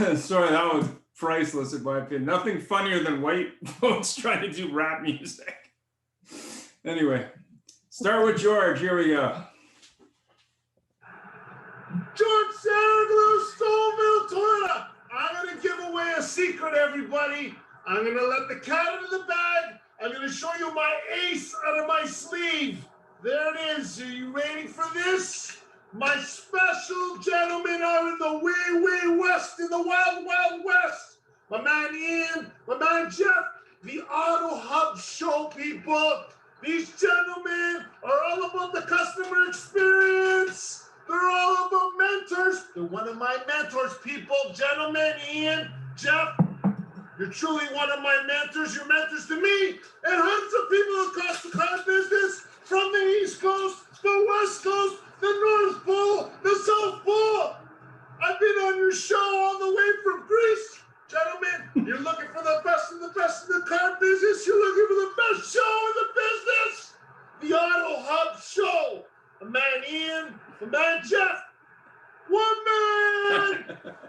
Sorry, that was priceless in my opinion. Nothing funnier than white folks trying to do rap music. Anyway, start with George. Here we go. George Saraglou, Stouffville, Toyota. I'm going to give away a secret, everybody. I'm going to let the cat out of the bag. I'm going to show you my ace out of my sleeve. There it is. Are you ready for this? My special gentlemen are in the way west, in the wild, wild west. My man Ian, my man Jeff, the Auto Hub Show people. These gentlemen are all about the customer experience. They're all about mentors. They're one of my mentors, people. Gentlemen, Ian, Jeff, you're truly one of my mentors. You're mentors to me and hundreds of people across the car business, from the East Coast, the West Coast, the North Pole, the South Pole. I've been on your show all the way from Greece. Gentlemen, you're looking for the best of the best in the car business. You're looking for the best show in the business. The Auto Hub Show. The man Ian, the man Jeff. One man,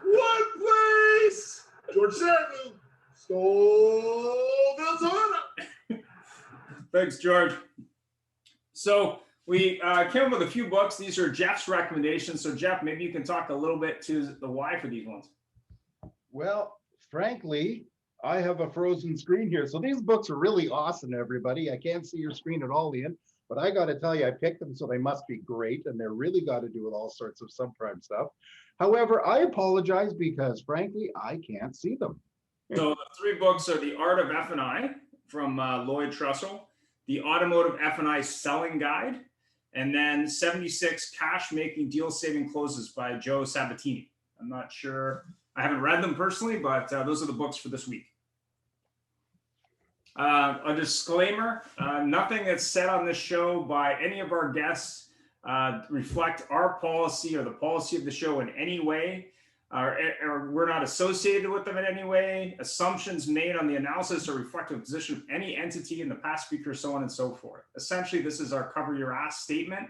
one place. George Saraglou, Stouffville, Toyota. Thanks, George. So we came up with a few books. These are Jeff's recommendations. So Jeff, maybe you can talk a little bit to the why for these ones. Well, frankly, I have a frozen screen here. So these books are really awesome, everybody. I can't see your screen at all, Ian, but I got to tell you, I picked them, so they must be great. And they're really got to do with all sorts of subprime stuff. However, I apologize because frankly, I can't see them. So the three books are The Art of F&I from Lloyd Trussell, The Automotive F&I Selling Guide, and then 76 Cash Making Deal Saving Closes by Joe Sabatini. I'm not sure, I haven't read them personally, but those are the books for this week. A disclaimer, nothing that's said on this show by any of our guests reflect our policy or the policy of the show in any way, or we're not associated with them in any way. Assumptions made on the analysis or reflective position of any entity in the past speaker, so on and so forth. Essentially, this is our cover your ass statement.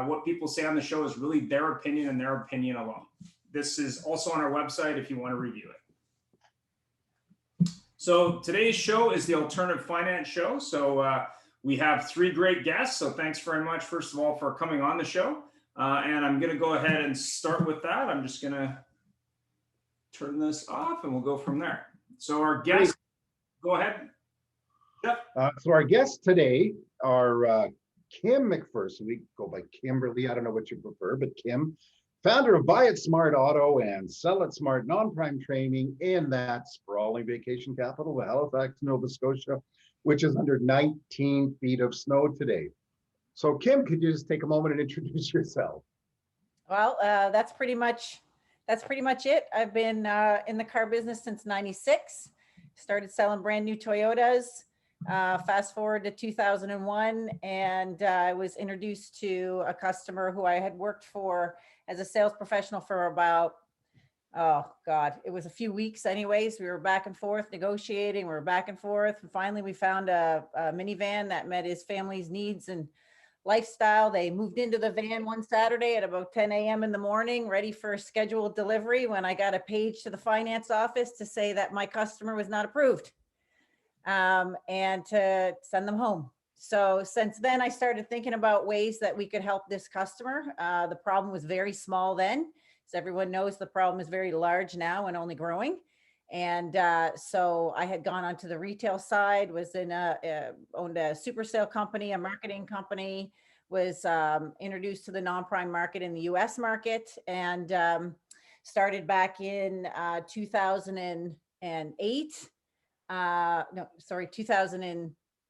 What people say on the show is really their opinion and their opinion alone. This is also on our website if you want to review it. So today's show is the Alternative Finance Show. So we have three great guests. So thanks very much, first of all, for coming on the show. And I'm going to go ahead and start with that. I'm just going to turn this off and we'll go from there. So our guests, go ahead. Yep. So our guests today are Kim McPherson. We go by Kimberly. I don't know what you prefer, but Kim, founder of Buy It Smart Auto and Sell It Smart non-prime training in that sprawling vacation capital of Halifax, Nova Scotia, which is under 19 feet of snow today. So Kim, could you just take a moment and introduce yourself? Well, that's pretty much it. I've been in the car business since '96. Started selling brand new Toyotas. Fast forward to 2001, and I was introduced to a customer who I had worked for as a sales professional for about, oh God, it was a few weeks anyways. We were back and forth negotiating, we were back and forth. And finally, we found a minivan that met his family's needs and lifestyle. They moved into the van one Saturday at about 10 a.m. in the morning, ready for a scheduled delivery, when I got a page to the finance office to say that my customer was not approved and to send them home. So since then, I started thinking about ways that we could help this customer. The problem was very small then. As everyone knows, the problem is very large now and only growing. And so I had gone onto the retail side, was owned a super sale company, a marketing company, was introduced to the non-prime market in the US market, and started back in 2008.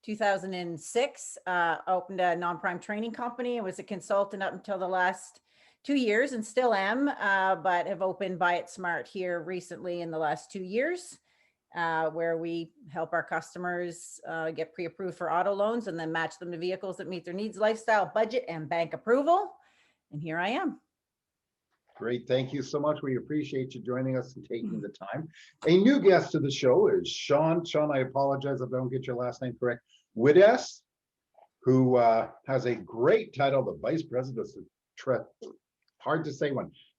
2006, opened a non-prime training company and was a consultant up until the last 2 years, and still am, but have opened Buy It Smart here recently in the last 2 years, where we help our customers get pre-approved for auto loans and then match them to vehicles that meet their needs, lifestyle, budget, and bank approval. And here I am. Great, thank you so much. We appreciate you joining us and taking the time. A new guest to the show is Sean. Sean, I apologize if I don't get your last name correct. Wides, who has a great title, the Vice President of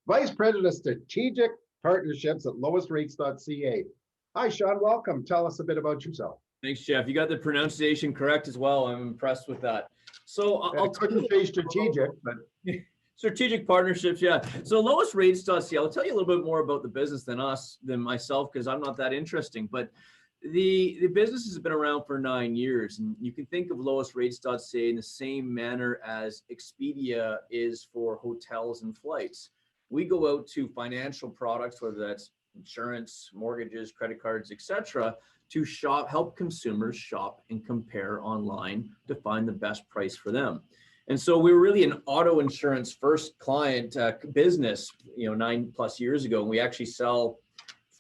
Vice President of Strategic partnerships at lowestrates.ca. Hi, Sean. Welcome. Tell us a bit about yourself. Thanks, Jeff. You got the pronunciation correct as well. I'm impressed with that. So I couldn't say strategic, but strategic partnerships, yeah. So lowestrates.ca, I'll tell you a little bit more about the business than myself, because I'm not that interesting. But the business has been around for 9 years, and you can think of lowestrates.ca in the same manner as Expedia is for hotels and flights. We go out to financial products, whether that's insurance, mortgages, credit cards, etc., to help consumers shop and compare online to find the best price for them. And so we were really an auto insurance first client business, 9+ years ago. And we actually sell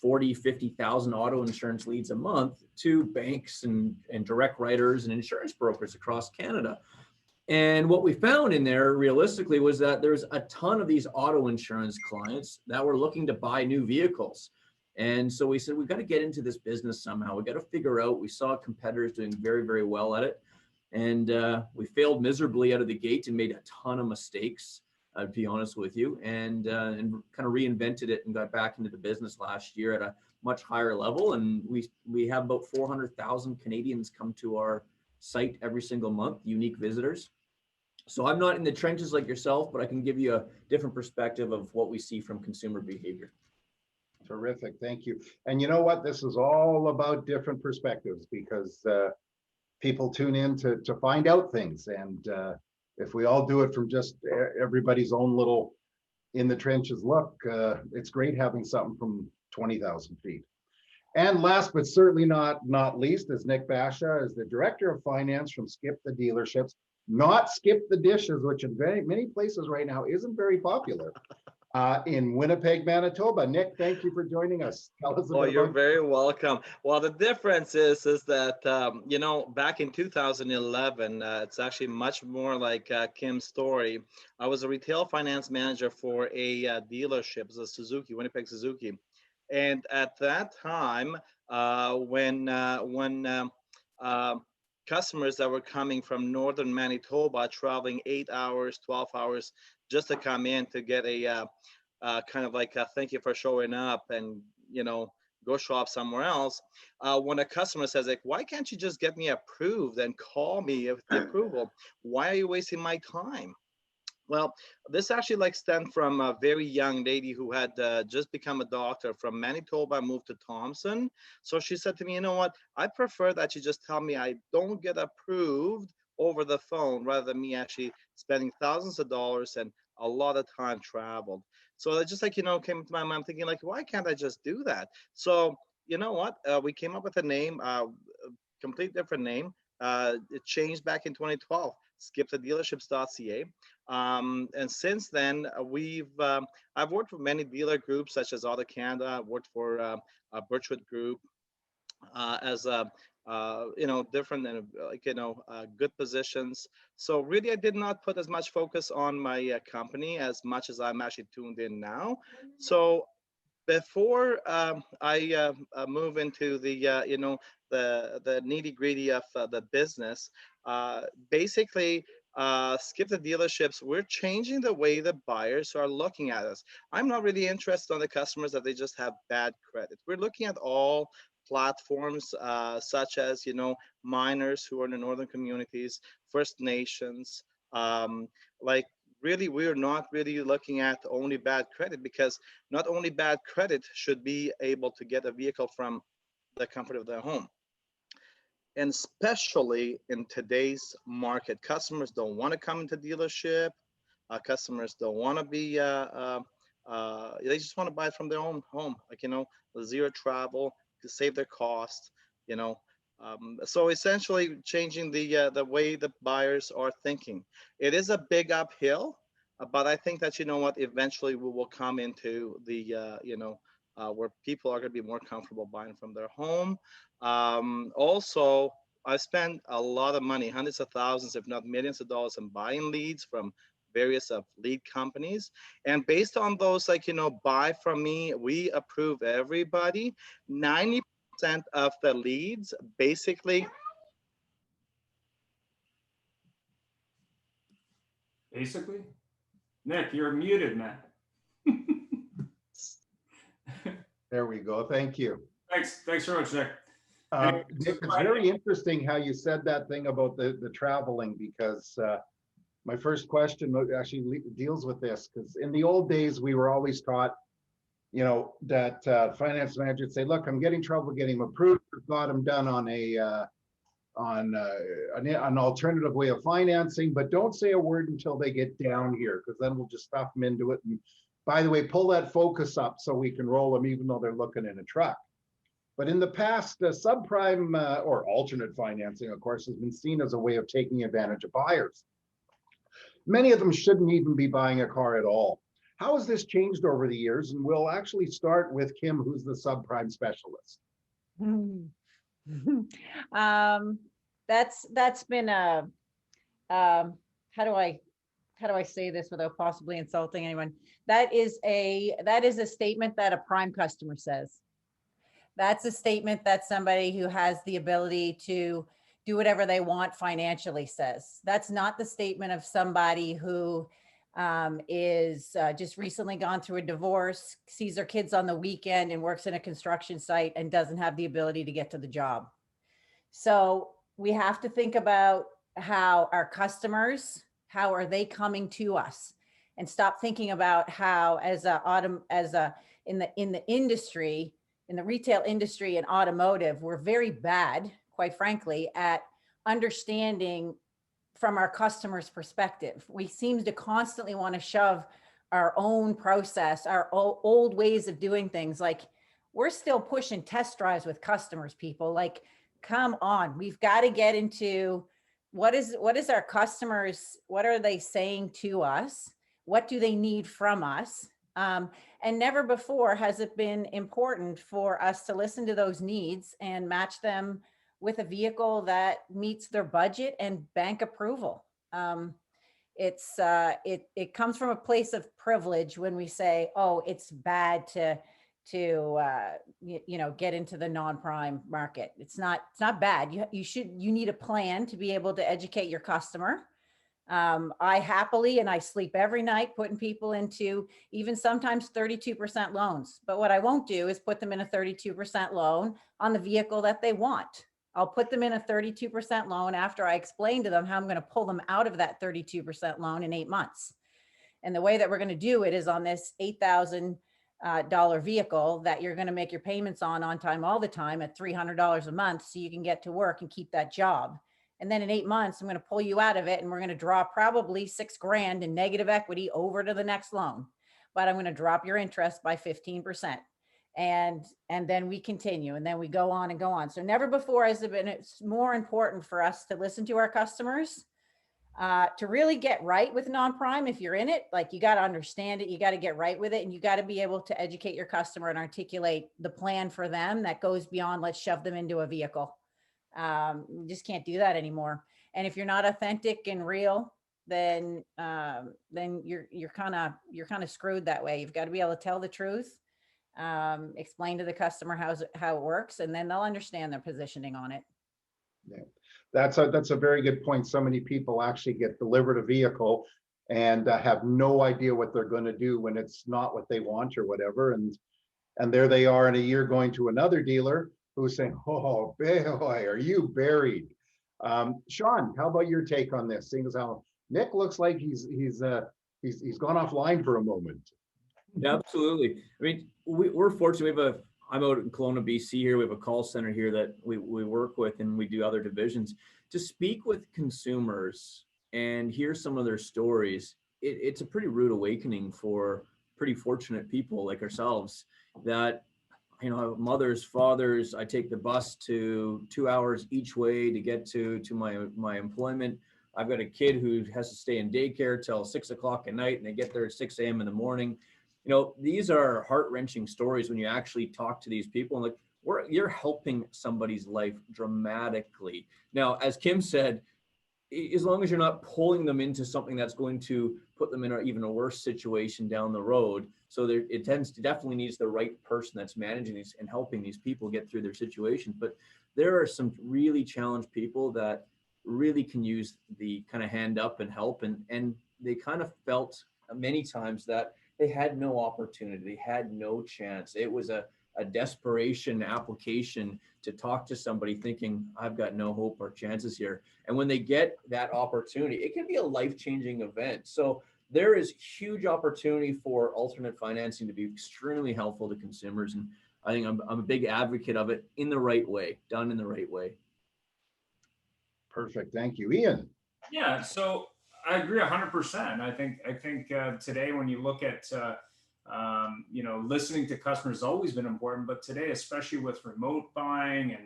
40, 50,000 auto insurance leads a month to banks and direct writers and insurance brokers across Canada. And what we found in there realistically was that there's a ton of these auto insurance clients that were looking to buy new vehicles. And so we said, we've got to get into this business somehow. We got to figure out, we saw competitors doing very, very well at it. And we failed miserably out of the gate and made a ton of mistakes, to be honest with you, and kind of reinvented it and got back into the business last year at a much higher level. And we have about 400,000 Canadians come to our site every single month, unique visitors. So I'm not in the trenches like yourself, but I can give you a different perspective of what we see from consumer behavior. terrific. Thank you. And you know what? This is all about different perspectives, because people tune in to find out things. And if we all do it from just everybody's own little in the trenches look, it's great having something from 20,000 feet. And last but certainly not least is Nick Basha, is the Director of Finance from Skip the Dealerships, not Skip the Dishes, which in many places right now isn't very popular. In Winnipeg, Manitoba. Nick, thank you for joining us. Tell us Oh, you're very welcome. Well, the difference is that, back in 2011, it's actually much more like Kim's story. I was a retail finance manager for a dealership, it was a Suzuki, Winnipeg Suzuki. And at that time, when customers that were coming from northern Manitoba, traveling 8 hours, 12 hours, just to come in to get a kind of like a thank you for showing up and, go shop somewhere else. When a customer says, like, why can't you just get me approved and call me with the approval? Why are you wasting my time? Well, this actually stemmed from a very young lady who had just become a doctor from Manitoba, moved to Thompson. So she said to me, you know what, I prefer that you just tell me I don't get approved over the phone rather than me actually spending thousands of dollars and a lot of time traveled. So that just came to my mind, thinking why can't I just do that? So you know what, we came up with a name, complete different name. It changed back in 2012, skipthedealerships.ca. And since then, I've worked with many dealer groups such as Auto Canada. I've worked for Birchwood Group as different and good positions. So really, I did not put as much focus on my company as much as I'm actually tuned in now. So before I move into the the nitty gritty of the business, basically. Skip the Dealerships, we're changing the way the buyers are looking at us. I'm not really interested on the customers that they just have bad credit. We're looking at all platforms such as miners who are in the northern communities, First Nations, really we're not really looking at only bad credit, because not only bad credit should be able to get a vehicle from the comfort of their home. And especially in today's market, customers don't want to come into dealership. Customers don't want to be, they just want to buy it from their own home, zero travel to save their cost, So essentially changing the way the buyers are thinking. It is a big uphill, but I think that, eventually we will come into the, where people are going to be more comfortable buying from their home. Also, I spent a lot of money, hundreds of thousands, if not millions of dollars, in buying leads from various lead companies. And based on those, buy from me, we approve everybody. 90% of the leads basically. Nick, you're muted, man. There we go. Thank you. Thanks very much, Nick. Nick, it's very interesting how you said that thing about the traveling, because my first question actually deals with this, because in the old days, we were always taught, you know, that finance manager would say, look, I'm getting trouble getting them approved. We've got them done on an alternative way of financing, but don't say a word until they get down here, because then we'll just stuff them into it. And by the way, pull that focus up so we can roll them even though they're looking in a truck. But in the past, subprime or alternate financing, of course, has been seen as a way of taking advantage of buyers. Many of them shouldn't even be buying a car at all. How has this changed over the years? And we'll actually start with Kim, who's the subprime specialist. That's been a how do I say this without possibly insulting anyone? That is a statement that a prime customer says. That's a statement that somebody who has the ability to do whatever they want financially says. That's not the statement of somebody who is just recently gone through a divorce, sees their kids on the weekend and works in a construction site and doesn't have the ability to get to the job. So we have to think about how our customers, how are they coming to us, and stop thinking about how in the industry, in the retail industry and automotive, we're very bad, quite frankly, at understanding from our customers' perspective. We seem to constantly want to shove our own process, our old ways of doing things. Like, we're still pushing test drives with customers, people. Like, come on, we've got to get into what is our customers, what are they saying to us? What do they need from us? And never before has it been important for us to listen to those needs and match them with a vehicle that meets their budget and bank approval. It comes from a place of privilege when we say, oh, it's bad to get into the non-prime market. It's not bad. You need a plan to be able to educate your customer. I happily, and I sleep every night putting people into even sometimes 32% loans. But what I won't do is put them in a 32% loan on the vehicle that they want. I'll put them in a 32% loan after I explain to them how I'm going to pull them out of that 32% loan in 8 months. And the way that we're going to do it is on this $8,000 vehicle that you're going to make your payments on time, all the time at $300 a month, so you can get to work and keep that job. And then in 8 months, I'm going to pull you out of it, and we're going to draw probably $6,000 in negative equity over to the next loan. But I'm going to drop your interest by 15%. And then we continue, and then we go on and go on. So never before has it been, it's more important for us to listen to our customers, to really get right with non-prime. If you're in it, like, you got to understand it, you got to get right with it, and you got to be able to educate your customer and articulate the plan for them that goes beyond, let's shove them into a vehicle. You just can't do that anymore. And if you're not authentic and real, then you're kind of screwed that way. You've got to be able to tell the truth, explain to the customer how it works, and then they'll understand their positioning on it. Yeah, that's a very good point. So many people actually get delivered a vehicle and have no idea what they're going to do when it's not what they want or whatever, and there they are in a year going to another dealer who's saying, oh boy, are you buried? Sean, how about your take on this? Seeing as how Nick looks like he's gone offline for a moment. Yeah, absolutely. I mean, we're fortunate. I'm out in Kelowna, BC here. We have a call center here that we work with, and we do other divisions to speak with consumers and hear some of their stories. It's a pretty rude awakening for pretty fortunate people like ourselves that, mothers, fathers, I take the bus to 2 hours each way to get to my employment. I've got a kid who has to stay in daycare till 6 o'clock at night, and they get there at 6 a.m. in the morning. These are heart-wrenching stories when you actually talk to these people, and you're helping somebody's life dramatically. Now, as Kim said, as long as you're not pulling them into something that's going to put them in even a worse situation down the road. So it definitely needs the right person that's managing these and helping these people get through their situations. But there are some really challenged people that really can use the kind of hand up and help. And they kind of felt many times that they had no opportunity. They had no chance. It was a a desperation application to talk to somebody thinking I've got no hope or chances here. And when they get that opportunity, it can be a life-changing event. So there is huge opportunity for alternate financing to be extremely helpful to consumers. And I think I'm a big advocate of it in the right way, done in the right way. Perfect. Thank you. Ian. Yeah, so I agree 100%. I think today when you look at listening to customers has always been important, but today, especially with remote buying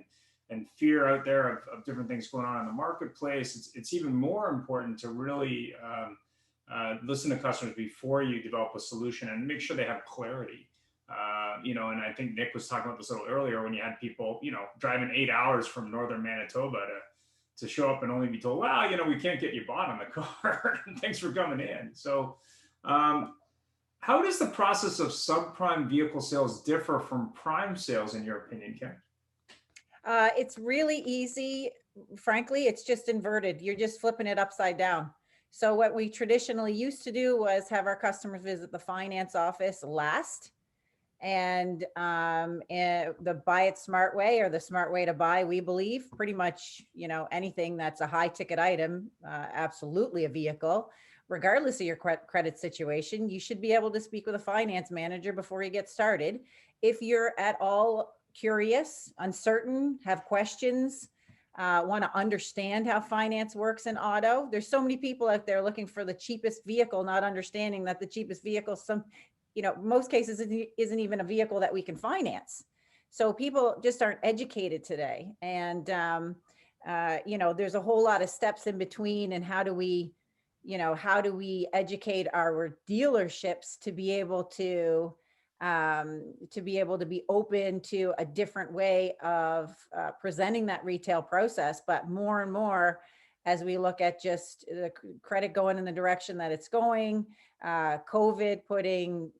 and fear out there of different things going on in the marketplace, it's even more important to really listen to customers before you develop a solution and make sure they have clarity. And I think Nick was talking about this a little earlier when you had people, driving 8 hours from northern Manitoba to show up and only be told, well, we can't get you bought on the car. Thanks for coming in. So how does the process of subprime vehicle sales differ from prime sales in your opinion, Kim? It's really easy. Frankly, it's just inverted. You're just flipping it upside down. So what we traditionally used to do was have our customers visit the finance office last, and the buy it smart way, or the smart way to buy, we believe pretty much, anything that's a high ticket item, absolutely a vehicle, regardless of your credit situation, you should be able to speak with a finance manager before you get started. If you're at all curious, uncertain, have questions, want to understand how finance works in auto, there's so many people out there looking for the cheapest vehicle, not understanding that the cheapest vehicle, most cases isn't even a vehicle that we can finance. So people just aren't educated today. And, there's a whole lot of steps in between. And how do we educate our dealerships to be able to be open to a different way of presenting that retail process. But more and more, as we look at just the credit going in the direction that it's going, COVID putting,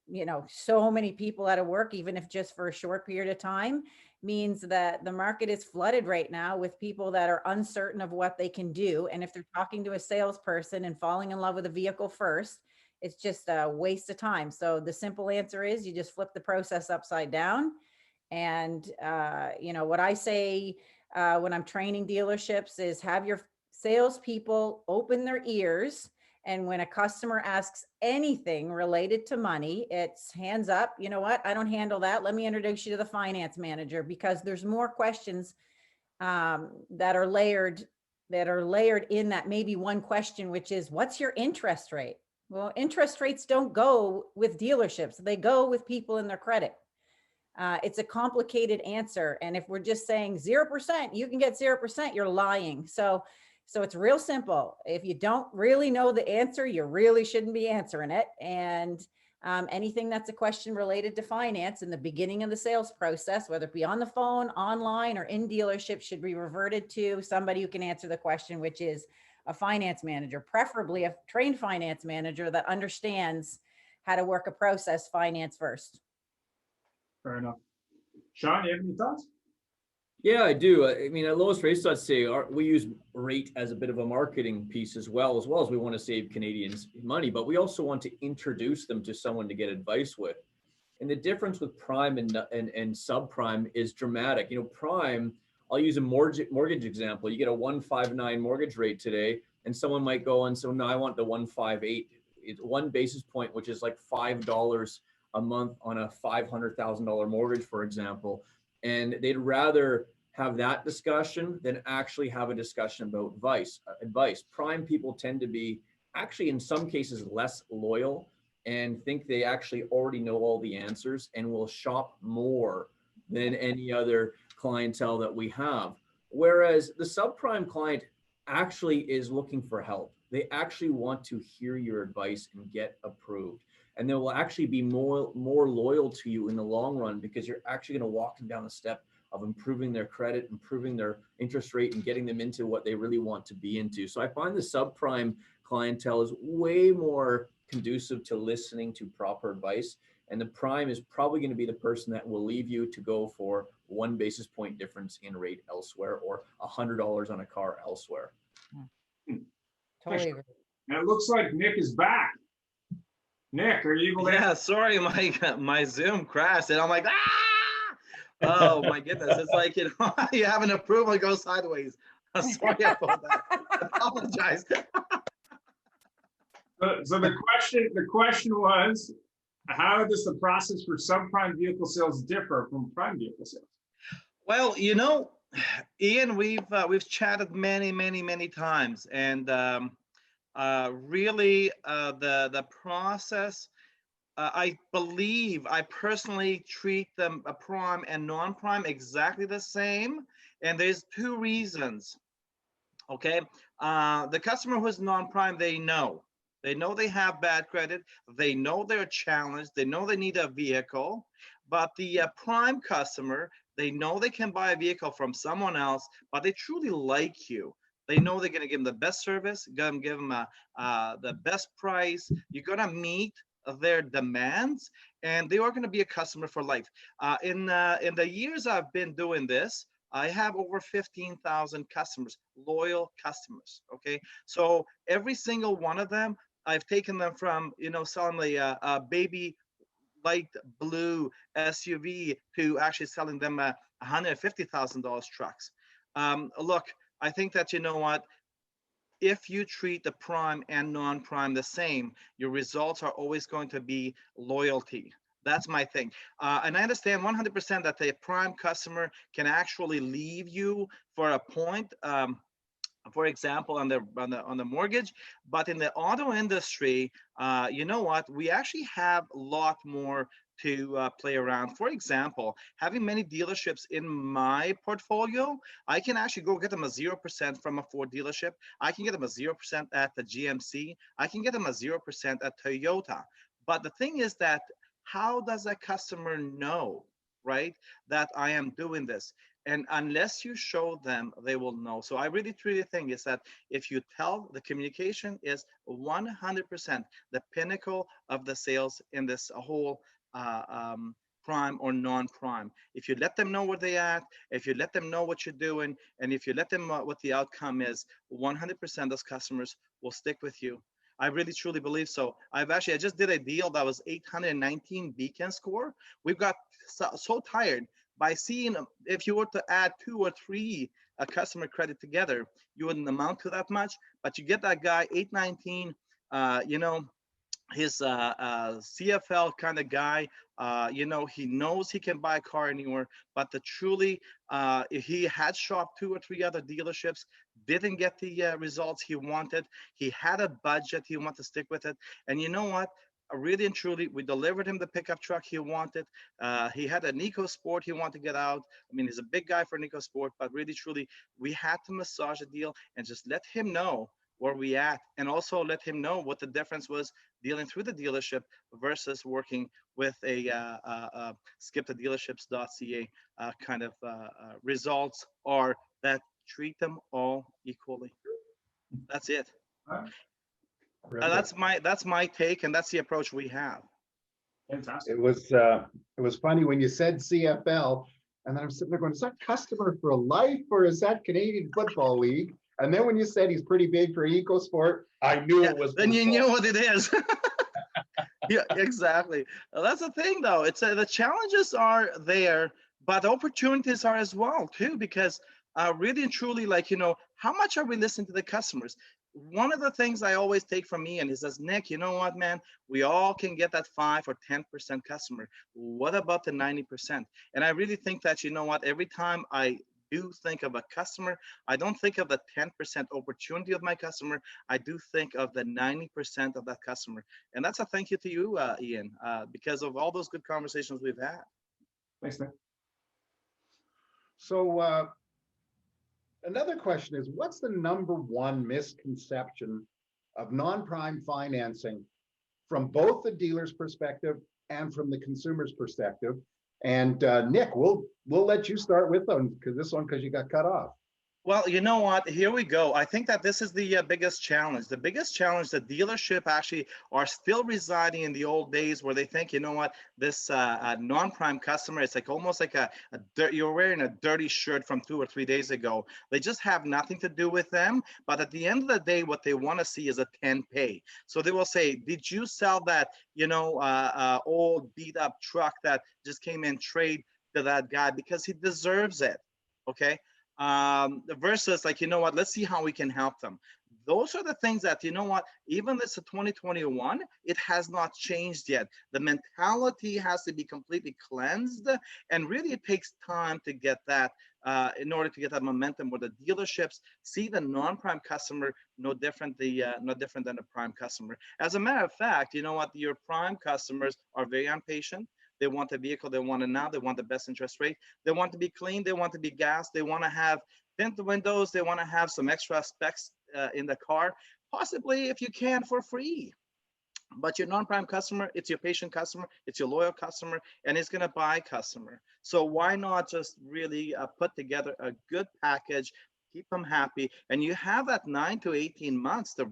so many people out of work, even if just for a short period of time, means that the market is flooded right now with people that are uncertain of what they can do. And if they're talking to a salesperson and falling in love with a vehicle first, it's just a waste of time. So the simple answer is you just flip the process upside down. And, what I say when I'm training dealerships is have your salespeople open their ears. And when a customer asks anything related to money, it's hands up. You know what? I don't handle that. Let me introduce you to the finance manager, because there's more questions that are layered in that maybe one question, which is, what's your interest rate? Well, interest rates don't go with dealerships. They go with people in their credit. It's a complicated answer. And if we're just saying 0%, you can get 0%, you're lying. So it's real simple. If you don't really know the answer, you really shouldn't be answering it. And anything that's a question related to finance in the beginning of the sales process, whether it be on the phone, online, or in dealership, should be reverted to somebody who can answer the question, which is a finance manager, preferably a trained finance manager that understands how to work a process finance first. Fair enough. Sean, you have any thoughts? Yeah, I do. I mean, at lowest-rates.ca, we use rate as a bit of a marketing piece as well as we want to save Canadians money, but we also want to introduce them to someone to get advice with. And the difference with prime and subprime is dramatic. Prime, I'll use a mortgage example. You get a 1.59 mortgage rate today, and someone might go and say, no, I want the 1.58. It's 1 basis point, which is like $5 a month on a $500,000 mortgage, for example. And they'd rather have that discussion than actually have a discussion about advice. Prime people tend to be actually in some cases less loyal and think they actually already know all the answers and will shop more than any other clientele that we have. Whereas the subprime client actually is looking for help. They actually want to hear your advice and get approved. And they will actually be more loyal to you in the long run, because you're actually going to walk them down the step of improving their credit, improving their interest rate, and getting them into what they really want to be into. So I find the subprime clientele is way more conducive to listening to proper advice. And the prime is probably going to be the person that will leave you to go for 1 basis point difference in rate elsewhere, or $100 on a car elsewhere. Totally agree. And it looks like Nick is back. Nick, are you able to? Yeah, sorry, my Zoom crashed, and I'm like, Oh my goodness. It's like, you have an approval, it goes sideways. I'm sorry about that. I apologize. So the question was, how does the process for subprime vehicle sales differ from prime vehicle sales? Well, Ian, we've chatted many times, and really the process. I believe I personally treat them a prime and non-prime exactly the same, and there's two reasons. Okay, the customer who's non-prime, they know they have bad credit, they know they're challenged, they know they need a vehicle. But the prime customer, they know they can buy a vehicle from someone else, but they truly like you. They know they're going to give them the best service, going to give them the best price. You're going to meet their demands, and they are going to be a customer for life. In the years I've been doing this, I have over 15,000 customers, loyal customers. Okay, so every single one of them, I've taken them from selling a baby light blue SUV to actually selling them $150,000 trucks. Look, I think that if you treat the prime and non-prime the same, your results are always going to be loyalty. That's my thing. And I understand 100% that the prime customer can actually leave you for a point, for example, on the mortgage. But in the auto industry, we actually have a lot more to play around. For example, having many dealerships in my portfolio, I can actually go get them a 0% from a Ford dealership. I can get them a 0% at the GMC. I can get them a 0% at Toyota. But the thing is that, how does a customer know, right, that I am doing this? And unless you show them, they will know. So I really truly think is that if you tell, the communication is 100% the pinnacle of the sales in this whole prime or non-prime. If you let them know where they at, if you let them know what you're doing, and if you let them know what the outcome is, 100% those customers will stick with you. I really truly believe so. I just did a deal that was 819 Beacon score. We've got so tired by seeing, if you were to add 2 or 3 customer credit together, you wouldn't amount to that much. But you get that guy 819, his CFL kind of guy. He knows he can buy a car anywhere. But if he had shopped 2 or 3 other dealerships, didn't get the results he wanted. He had a budget, he wanted to stick with it. And you know what? Really and truly, we delivered him the pickup truck he wanted. He had an EcoSport he wanted to get out. I mean, he's a big guy for an EcoSport, but really truly, we had to massage the deal and just let him know where we at, and also let him know what the difference was dealing through the dealership versus working with a skipthedealerships.ca kind of results, are that treat them all equally. That's it. That's my take, and that's the approach we have. Fantastic. It was funny when you said CFL, and then I'm sitting there going, is that customer for life or is that Canadian Football League? And then when you said he's pretty big for EcoSport, I knew it was. Then you knew what it is. Yeah, exactly. That's the thing, though. It's the challenges are there, but the opportunities are as well too. Because really and truly, how much are we listening to the customers? One of the things I always take from Ian, he says, Nick, you know what, man? We all can get that 5 or 10% customer. What about the 90%? And I really think that, every time I do think of a customer, I don't think of the 10% opportunity of my customer. I do think of the 90% of that customer. And that's a thank you to you, Ian, because of all those good conversations we've had. Thanks, Nick. So another question is, what's the #1 misconception of non-prime financing from both the dealer's perspective and from the consumer's perspective? And Nick, we'll let you start with them because you got cut off. Well, you know what? Here we go. I think that this is the biggest challenge. The biggest challenge, the dealership actually are still residing in the old days where they think, you know what, this non-prime customer, it's like almost like you're wearing a dirty shirt from 2 or 3 days ago. They just have nothing to do with them. But at the end of the day, what they want to see is a 10 pay. So they will say, did you sell that, old beat up truck that just came in trade to that guy because he deserves it. Okay. Versus like, you know what, let's see how we can help them. Those are the things that, you know what, even it's a 2021, it has not changed yet. The mentality has to be completely cleansed, and really it takes time to get that, in order to get that momentum where the dealerships see the non-prime customer no different than a prime customer. As a matter of fact, you know what, your prime customers are very impatient. They want the vehicle, they want it now, they want the best interest rate, they want to be clean, they want to be gas, they want to have tinted windows, they want to have some extra specs in the car, possibly if you can for free. But your non-prime customer, it's your patient customer, it's your loyal customer, and it's going to buy customer. So why not just really put together a good package, keep them happy, and you have that 9 to 18 months to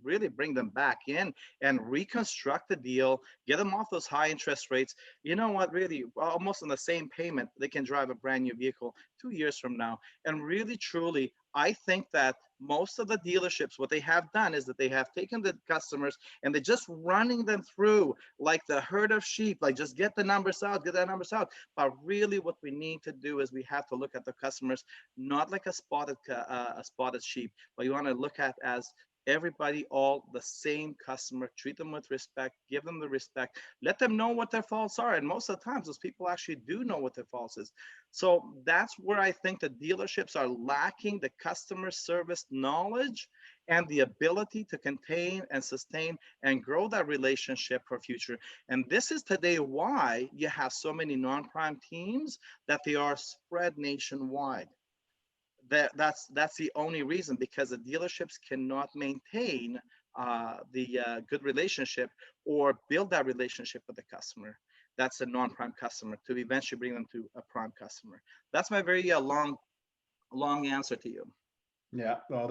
really bring them back in and reconstruct the deal, get them off those high interest rates. You know what, really, almost on the same payment, they can drive a brand new vehicle 2 years from now. And really, truly, I think that most of the dealerships, what they have done is that they have taken the customers and they're just running them through like the herd of sheep, like just get the numbers out, get that numbers out. But really what we need to do is we have to look at the customers, not like a spotted sheep, but you want to look at as everybody, all the same customer, treat them with respect, give them the respect, let them know what their faults are. And most of the times those people actually do know what their faults is. So that's where I think the dealerships are lacking the customer service knowledge and the ability to contain and sustain and grow that relationship for future. And this is today why you have so many non-prime teams that they are spread nationwide. That's the only reason, because the dealerships cannot maintain the good relationship or build that relationship with the customer. That's a non-prime customer to eventually bring them to a prime customer. That's my very long answer to you. Yeah, well,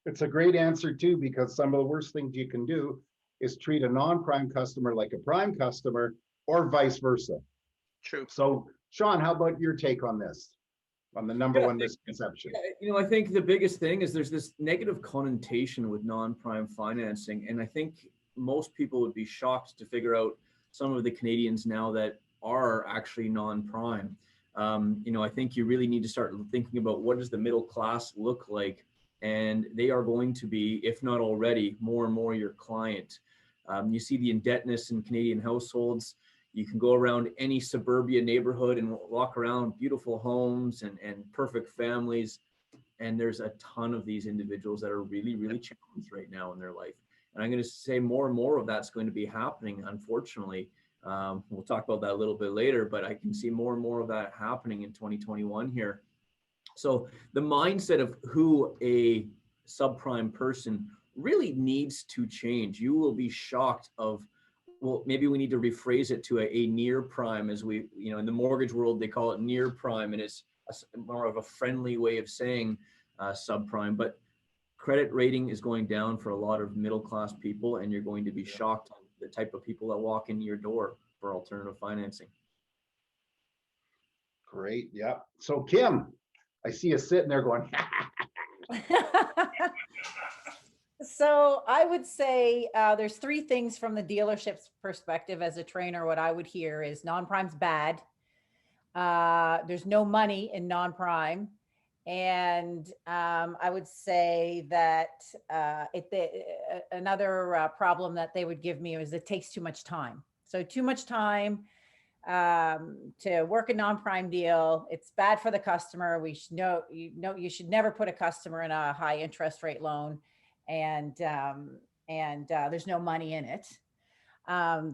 it's a great answer too, because some of the worst things you can do is treat a non-prime customer like a prime customer or vice versa. True. So Sean, how about your take on this? On the number one misconception? I think the biggest thing is there's this negative connotation with non-prime financing. And I think most people would be shocked to figure out some of the Canadians now that are actually non-prime. I think you really need to start thinking about what does the middle class look like? And they are going to be, if not already, more and more your client. You see the indebtedness in Canadian households. You can go around any suburbia neighborhood and walk around beautiful homes and perfect families. And there's a ton of these individuals that are really, really challenged right now in their life. And I'm going to say more and more of that's going to be happening, unfortunately. We'll talk about that a little bit later, but I can see more and more of that happening in 2021 here. So the mindset of who a subprime person really needs to change. You will be shocked of, well, maybe we need to rephrase it to a near prime, as we, in the mortgage world, they call it near prime, and it's more of a friendly way of saying subprime. But credit rating is going down for a lot of middle class people, and you're going to be shocked at the type of people that walk into your door for alternative financing. Great. Yeah. So Kim, I see you sitting there going, So I would say there's three things from the dealership's perspective as a trainer. What I would hear is non-prime's bad. There's no money in non-prime. And I would say that another problem that they would give me is it takes too much time. So too much time to work a non-prime deal. It's bad for the customer. We should you should never put a customer in a high interest rate loan. And there's no money in it.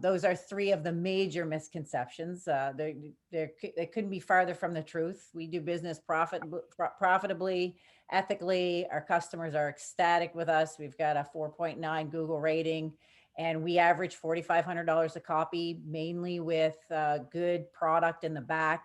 Those are three of the major misconceptions. They couldn't be farther from the truth. We do business profitably, ethically. Our customers are ecstatic with us. We've got a 4.9 Google rating, and we average $4,500 a copy, mainly with good product in the back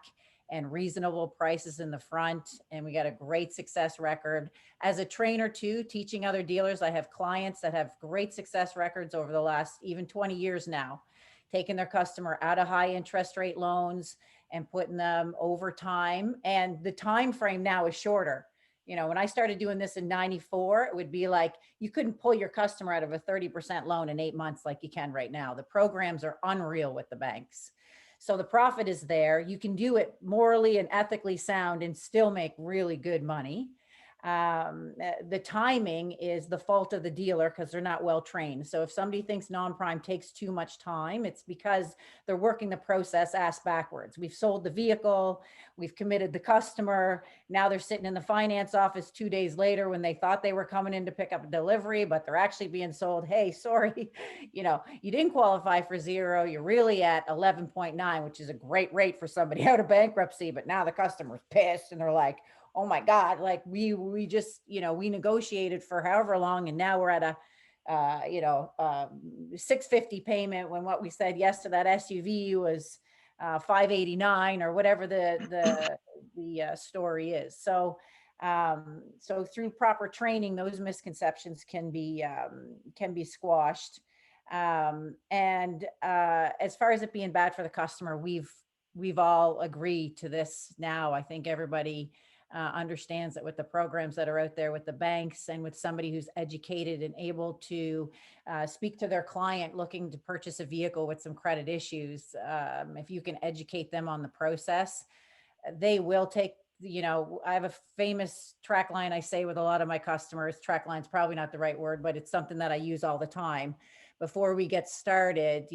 and reasonable prices in the front. And we got a great success record. As a trainer too, teaching other dealers, I have clients that have great success records over the last even 20 years now, taking their customer out of high interest rate loans and putting them over time. And the time frame now is shorter. When I started doing this in 94, it would be like, you couldn't pull your customer out of a 30% loan in 8 months like you can right now. The programs are unreal with the banks. So the profit is there. You can do it morally and ethically sound and still make really good money. The timing is the fault of the dealer because they're not well trained. So if somebody thinks non-prime takes too much time, it's because they're working the process ass backwards. We've sold the vehicle, we've committed the customer. Now they're sitting in the finance office 2 days later when they thought they were coming in to pick up a delivery, but they're actually being sold, hey, sorry, you didn't qualify for 0. You're really at 11.9, which is a great rate for somebody out of bankruptcy. But now the customer's pissed and they're like, oh my God, like we just, we negotiated for however long and now we're at a, 650 payment when what we said yes to that SUV was 589 or whatever the story is. So through proper training, those misconceptions can be squashed. And as far as it being bad for the customer, we've all agreed to this now. I think everybody understands that with the programs that are out there with the banks and with somebody who's educated and able to speak to their client looking to purchase a vehicle with some credit issues, if you can educate them on the process, they will take, I have a famous track line I say with a lot of my customers. Track line's probably not the right word, but it's something that I use all the time. Before we get started,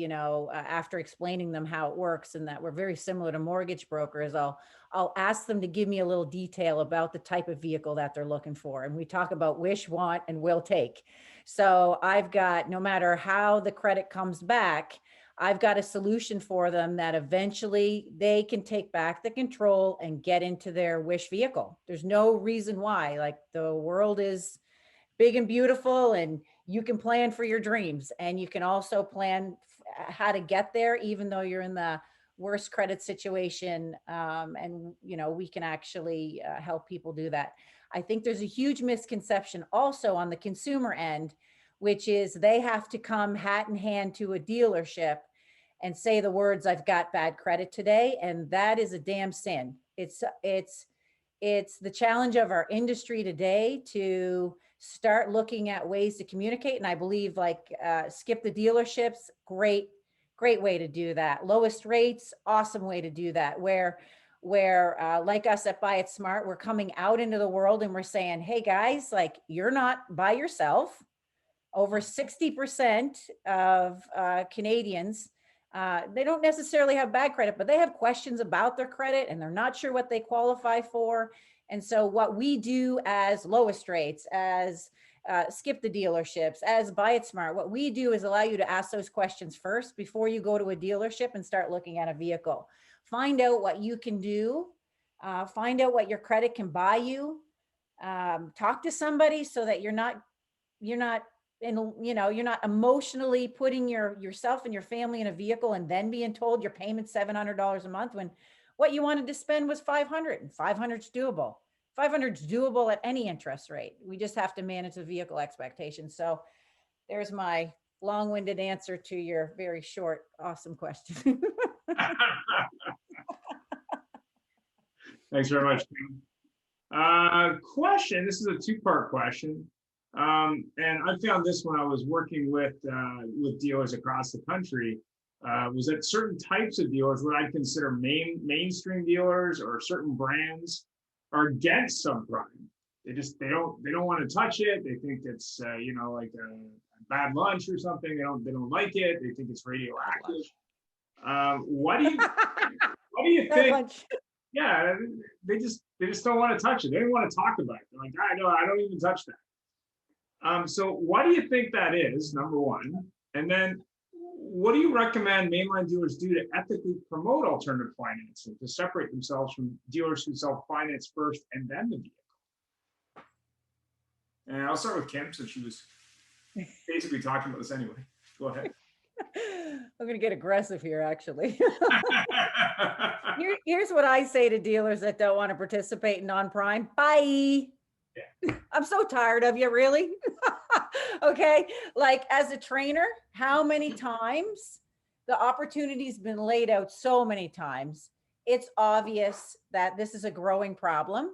after explaining them how it works and that we're very similar to mortgage brokers, I'll ask them to give me a little detail about the type of vehicle that they're looking for. And we talk about wish, want, and will take. So I've got, no matter how the credit comes back, I've got a solution for them that eventually they can take back the control and get into their wish vehicle. There's no reason why. Like, the world is big and beautiful, and you can plan for your dreams, and you can also plan how to get there, even though you're in the worst credit situation. And we can actually help people do that. I think there's a huge misconception also on the consumer end, which is they have to come hat in hand to a dealership and say the words, "I've got bad credit today." And that is a damn sin. It's the challenge of our industry today to start looking at ways to communicate. And I believe skip the dealerships, great way to do that. Lowest rates, awesome way to do that. Where like us at Buy It Smart, we're coming out into the world and we're saying, hey guys, like, you're not by yourself. Over 60% of Canadians, they don't necessarily have bad credit, but they have questions about their credit and they're not sure what they qualify for. And so what we do as Lowest Rates, as Skip the Dealerships, as Buy It Smart, what we do is allow you to ask those questions first before you go to a dealership and start looking at a vehicle. Find out what you can do. Find out what your credit can buy you. Talk to somebody so that you're not emotionally putting yourself and your family in a vehicle and then being told your payment's $700 a month when what you wanted to spend was $500, and $500's doable. $500's doable at any interest rate. We just have to manage the vehicle expectations. So there's my long-winded answer to your very short, awesome question. Thanks very much, Kim. Question, this is a two-part question. And I found this when I was working with dealers across the country, was that certain types of dealers, what I'd consider mainstream dealers or certain brands, are against subprime. They don't want to touch it. They think it's like a bad lunch or something. They don't like it. They think it's radioactive. What do you think? Yeah, they just don't want to touch it. They don't want to talk about it. They're like, I don't even touch that. So what do you think that is, number one? And then what do you recommend mainline dealers do to ethically promote alternative financing to separate themselves from dealers who sell finance first and then the vehicle? And I'll start with Kim, since she was basically talking about this anyway. Go ahead. I'm going to get aggressive here, actually. Here's what I say to dealers that don't want to participate in non-prime. Bye. Yeah. I'm so tired of you, really. Okay. Like, as a trainer, how many times the opportunity's been laid out so many times. It's obvious that this is a growing problem.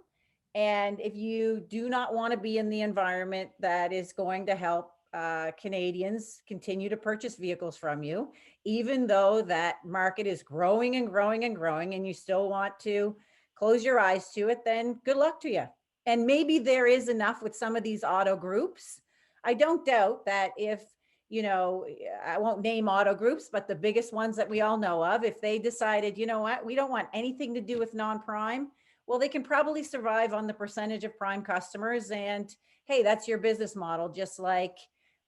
And if you do not want to be in the environment that is going to help Canadians continue to purchase vehicles from you, even though that market is growing and growing and growing, and you still want to close your eyes to it, then good luck to you. And maybe there is enough with some of these auto groups. I don't doubt that if, you know, I won't name auto groups, but the biggest ones that we all know of, if they decided, you know what, we don't want anything to do with non-prime, well, they can probably survive on the percentage of prime customers. And hey, that's your business model. Just like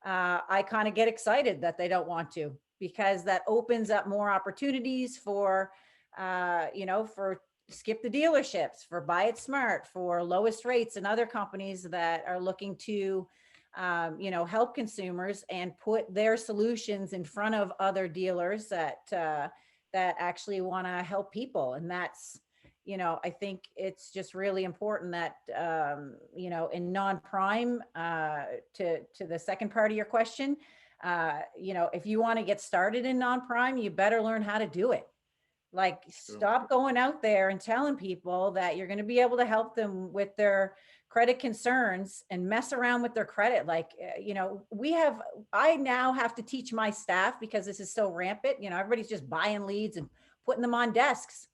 I kind of get excited that they don't want to, because that opens up more opportunities for, you know, for skip the dealerships, for Buy It Smart, for Lowest Rates, and other companies that are looking to, you know, help consumers and put their solutions in front of other dealers that that actually want to help people. And that's, you know, I think it's just really important that, you know, in non-prime, to the second part of your question, you know, if you want to get started in non-prime, you better learn how to do it. Like, stop going out there and telling people that you're going to be able to help them with their credit concerns and mess around with their credit. Like, you know, I now have to teach my staff, because this is so rampant, you know, everybody's just buying leads and putting them on desks.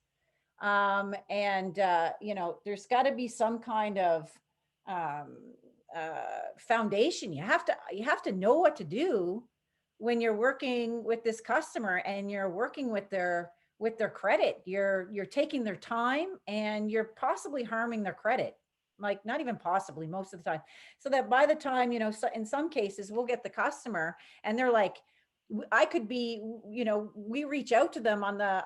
You know, there's got to be some kind of foundation. You have to know what to do when you're working with this customer and you're working with their credit. You're taking their time and you're possibly harming their credit. Like, not even possibly, most of the time. So that by the time, you know, so in some cases we'll get the customer and they're like, I could be, you know, we reach out to them on the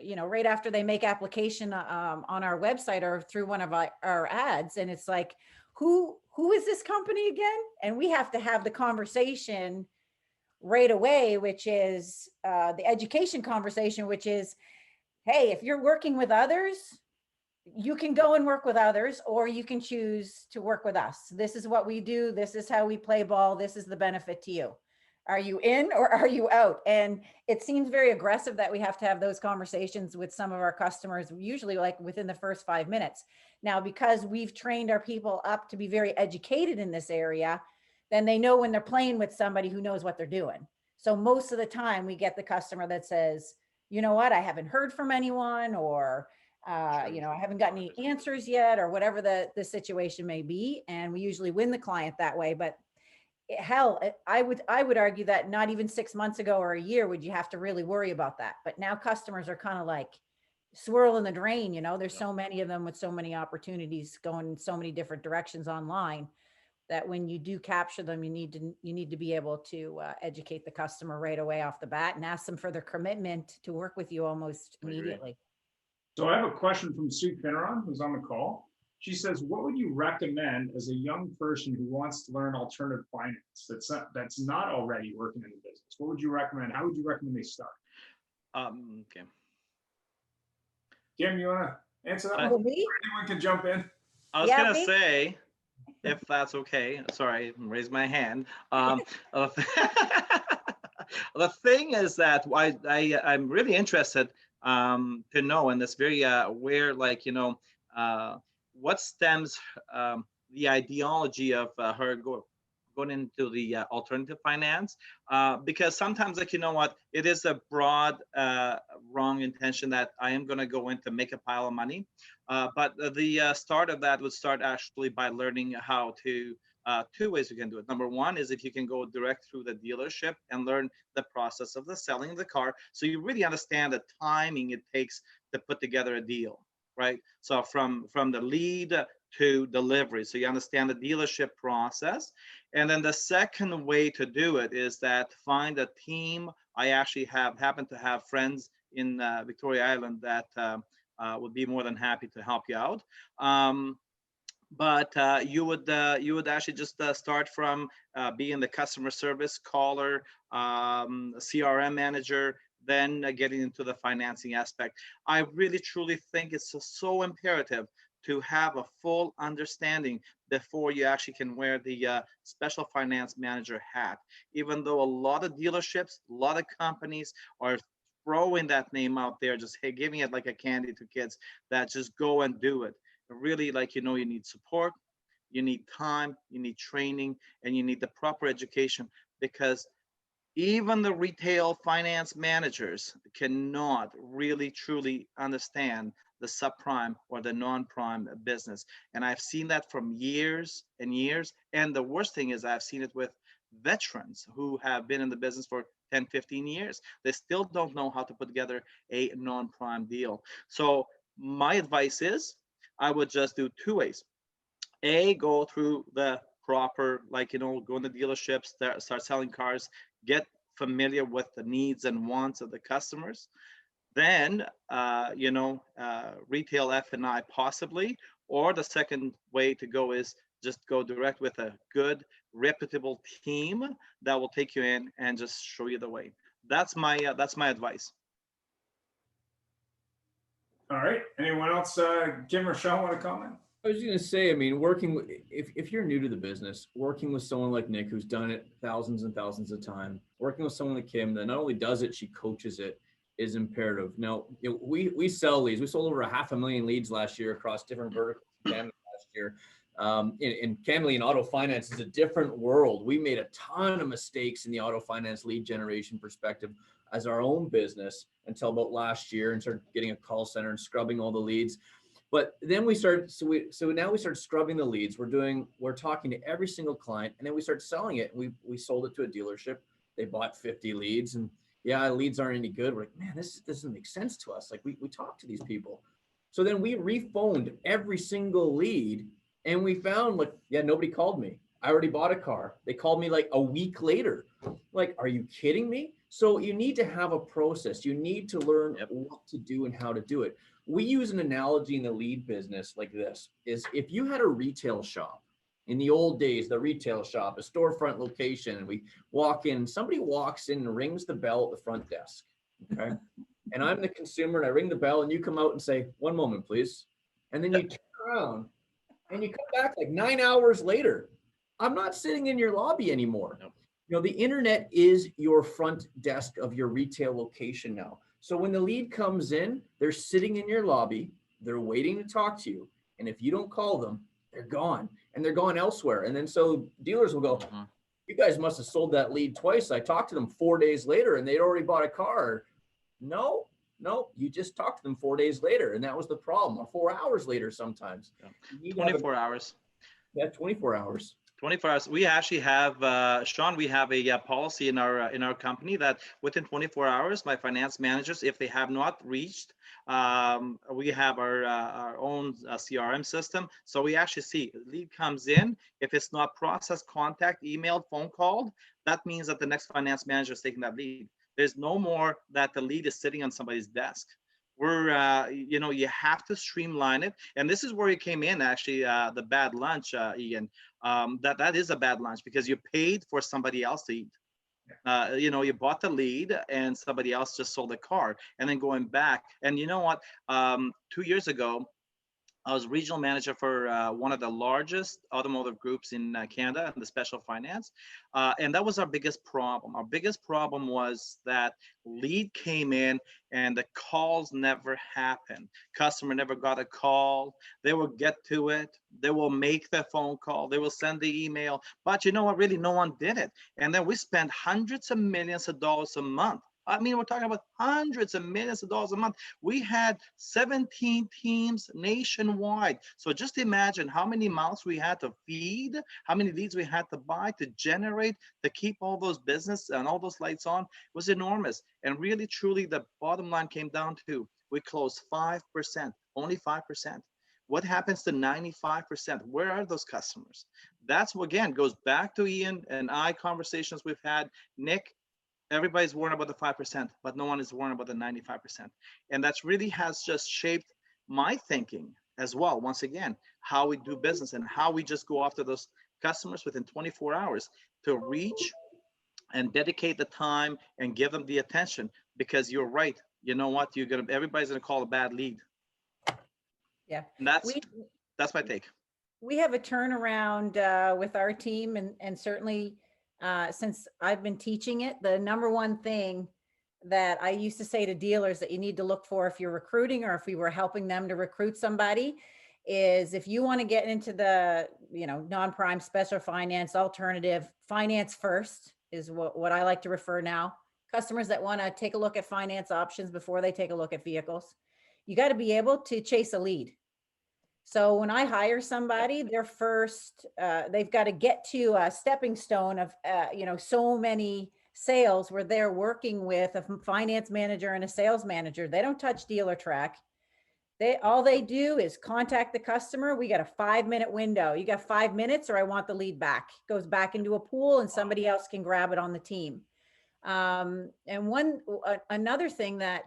you know, right after they make application on our website or through one of our ads. And it's like, who is this company again? And we have to have the conversation right away, which is the education conversation, which is, hey, if you're working with others, you can go and work with others, or you can choose to work with us. This is what we do. This is how we play ball. This is the benefit to you. Are you in or are you out? And it seems very aggressive that we have to have those conversations with some of our customers, usually like within the first 5 minutes. Now, because we've trained our people up to be very educated in this area, then they know when they're playing with somebody who knows what they're doing. So most of the time we get the customer that says, you know what, I haven't heard from anyone, or you know, I haven't got any answers yet, or whatever the situation may be. And we usually win the client that way. But hell, I would argue that not even 6 months ago or a year would you have to really worry about that. But now customers are kind of like swirl in the drain. You know, there's so many of them with so many opportunities going in so many different directions online, that when you do capture them, you need to be able to educate the customer right away off the bat and ask them for their commitment to work with you almost immediately. So I have a question from Sue Finneron, who's on the call. She says, what would you recommend as a young person who wants to learn alternative finance that's not already working in the business? What would you recommend? How would you recommend they start? Okay. Kim, you want to answer that one? Anyone can jump in. I was gonna say, if that's okay. Sorry, raise my hand. The thing is that I'm really interested to know, and it's very where, like, you know, what stems the ideology of her going into the alternative finance, because sometimes, like, you know what, it is a broad wrong intention that I am going to go in to make a pile of money, but the start of that would start actually by learning how to two ways you can do it. Number one is if you can go direct through the dealership and learn the process of the selling of the car, so you really understand the timing it takes to put together a deal, right? So from the lead to delivery, so you understand the dealership process. And then the second way to do it is that find a team. I actually happen to have friends in Victoria Island that would be more than happy to help you out. But you would actually just start from being the customer service caller, CRM manager, then getting into the financing aspect. I really truly think it's so imperative to have a full understanding before you actually can wear the special finance manager hat. Even though a lot of dealerships, a lot of companies are throwing that name out there, just, hey, giving it like a candy to kids that just go and do it. Really, like, you know, you need support, You need time, you need training, and you need the proper education, because even the retail finance managers cannot really truly understand the subprime or the non-prime business. And I've seen that from years and years. And the worst thing is I've seen it with veterans who have been in the business for 10, 15 years. They still don't know how to put together a non-prime deal. So my advice is I would just do two ways. Go through the proper, like, go in the dealerships, start selling cars, get familiar with the needs and wants of the customers. Then, retail F&I possibly, or the second way to go is just go direct with a good, reputable team that will take you in and just show you the way. That's my advice. All right. Anyone else, Kim or Sean, want to comment? I was going to say, I mean, if you're new to the business, working with someone like Nick, who's done it thousands and thousands of times, working with someone like Kim that not only does it, she coaches it, is imperative. Now, we sell leads. We sold over 500,000 leads last year across different verticals last year. In Camley Auto Finance is a different world. We made a ton of mistakes in the auto finance lead generation perspective as our own business until about last year, and started getting a call center and scrubbing all the leads. But then we started, so now we started scrubbing the leads. We're talking to every single client, and then we started selling it. We sold it to a dealership. They bought 50 leads, and yeah, leads aren't any good. We're like, man, this doesn't make sense to us. Like we talked to these people. So then we rephoned every single lead, and we found, like, yeah, nobody called me. I already bought a car. They called me like a week later. Like, are you kidding me? So you need to have a process. You need to learn what to do and how to do it. We use an analogy in the lead business like this: is if you had a retail shop in the old days, the retail shop, a storefront location, and we walk in, somebody walks in and rings the bell at the front desk. Okay. And I'm the consumer, and I ring the bell, and you come out and say, "1 moment, please." And then you turn around and you come back like 9 hours later. I'm not sitting in your lobby anymore. Nope. The internet is your front desk of your retail location now. So when the lead comes in, they're sitting in your lobby, they're waiting to talk to you. And if you don't call them, they're gone, and they're gone elsewhere. And then so dealers will go, you guys must have sold that lead twice. I talked to them 4 days later and they'd already bought a car. No, you just talked to them 4 days later. And that was the problem, or 4 hours later sometimes. Yeah. 24 hours. Yeah, 24 hours. 24 hours. We actually have, Sean, we have a policy in our company that within 24 hours, my finance managers, if they have not reached, we have our own CRM system. So we actually see lead comes in. If it's not processed, contact, emailed, phone called, that means that the next finance manager is taking that lead. There's no more that the lead is sitting on somebody's desk. We're, you have to streamline it. And this is where you came in, actually, the bad lunch, Ian. That is a bad lunch, because you paid for somebody else to eat. You bought the lead and somebody else just sold the car, and then going back. And you know what? 2 years ago, I was regional manager for one of the largest automotive groups in Canada in the special finance. And that was our biggest problem. Our biggest problem was that lead came in and the calls never happened. Customer never got a call. They will get to it. They will make the phone call. They will send the email. But you know what? Really, no one did it. And then we spent hundreds of millions of dollars a month. I mean, we're talking about hundreds of millions of dollars a month. We had 17 teams nationwide. So just imagine how many mouths we had to feed, how many leads we had to buy, to generate, to keep all those business and all those lights on. It was enormous. And really, truly, the bottom line came down to, we closed 5%, only 5%. What happens to 95%? Where are those customers? That's what, again, goes back to Ian and I conversations we've had. Nick, everybody's worried about the 5%, but no one is worried about the 95%. And that's really has just shaped my thinking as well. Once again, how we do business and how we just go after those customers within 24 hours to reach and dedicate the time and give them the attention, because you're right. You know what? Everybody's gonna call a bad lead. Yeah. And that's my take. We have a turnaround with our team, and certainly since I've been teaching it, the number one thing that I used to say to dealers that you need to look for if you're recruiting, or if we were helping them to recruit somebody, is if you want to get into the, non-prime, special finance, alternative, finance first is what I like to refer now. Customers that want to take a look at finance options before they take a look at vehicles. You got to be able to chase a lead. So when I hire somebody, their first, they've got to get to a stepping stone of, so many sales where they're working with a finance manager and a sales manager. They don't touch Dealertrack. All they do is contact the customer. We got a 5-minute window. You got 5 minutes or I want the lead back. It goes back into a pool and somebody else can grab it on the team. And another thing that